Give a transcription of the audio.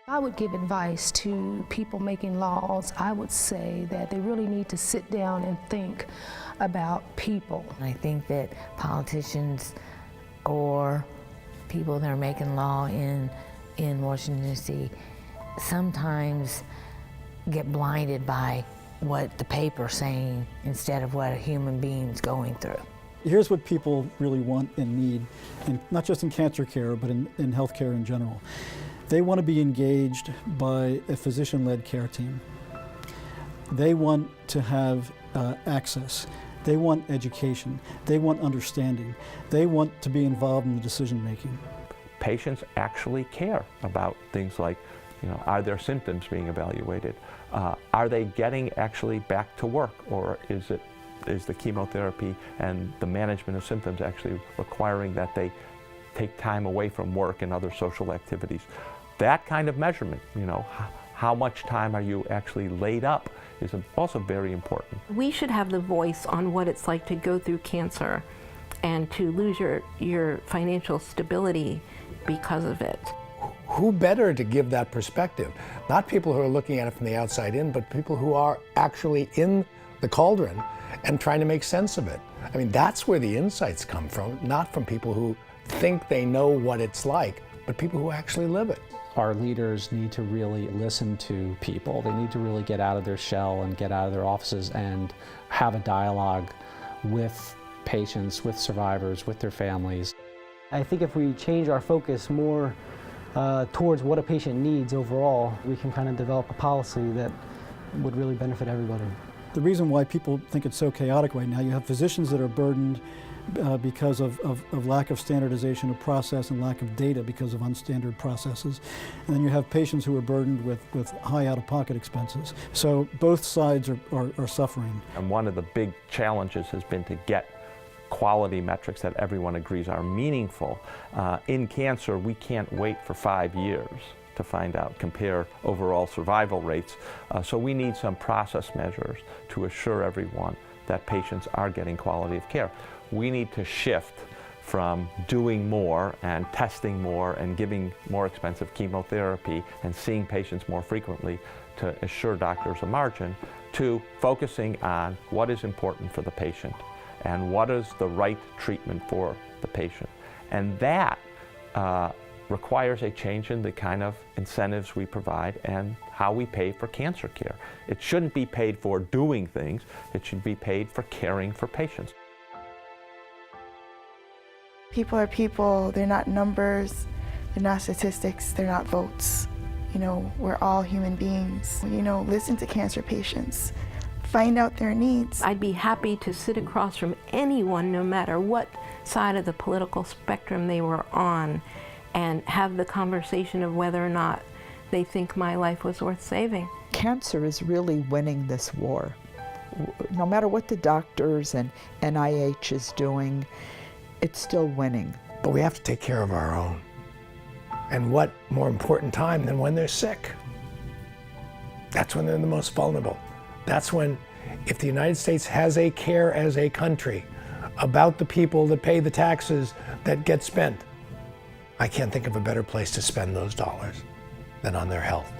I would give advice to people making laws. I would say that they really need to sit down and think about people. I think that politicians or people that are making law in Washington, D.C. sometimes get blinded by what the paper's saying instead of what a human being's going through. Here's what people really want and need, and not just in cancer care, but in healthcare in general. They want to be engaged by a physician-led care team. They want to have access. They want education. They want understanding. They want to be involved in the decision-making. Patients actually care about things like, are their symptoms being evaluated? Are they getting actually back to work, or is the chemotherapy and the management of symptoms actually requiring that they take time away from work and other social activities? That kind of measurement, how much time are you actually laid up, is also very important. We should have the voice on what it's like to go through cancer and to lose your financial stability because of it. Who better to give that perspective? Not people who are looking at it from the outside in, but people who are actually in the cauldron and trying to make sense of it. I mean, that's where the insights come from, not from people who think they know what it's like, but people who actually live it. Our leaders need to really listen to people. They need to really get out of their shell and get out of their offices and have a dialogue with patients, with survivors, with their families. I think if we change our focus more towards what a patient needs overall, we can kind of develop a policy that would really benefit everybody. The reason why people think it's so chaotic right now, you have physicians that are burdened because of lack of standardization of process and lack of data because of unstandard processes. And then you have patients who are burdened with high out-of-pocket expenses. So both sides are suffering. And one of the big challenges has been to get quality metrics that everyone agrees are meaningful. In cancer, we can't wait for 5 years to find out, compare overall survival rates. So we need some process measures to assure everyone that patients are getting quality of care. We need to shift from doing more and testing more and giving more expensive chemotherapy and seeing patients more frequently to assure doctors a margin, to focusing on what is important for the patient and what is the right treatment for the patient. And that requires a change in the kind of incentives we provide and how we pay for cancer care. It shouldn't be paid for doing things, it should be paid for caring for patients. People are people, they're not numbers, they're not statistics, they're not votes. We're all human beings. Listen to cancer patients, find out their needs. I'd be happy to sit across from anyone, no matter what side of the political spectrum they were on, and have the conversation of whether or not they think my life was worth saving. Cancer is really winning this war. No matter what the doctors and NIH is doing, it's still winning. But we have to take care of our own. And what more important time than when they're sick? That's when they're the most vulnerable. That's when, if the United States has a care as a country about the people that pay the taxes that get spent, I can't think of a better place to spend those dollars than on their health.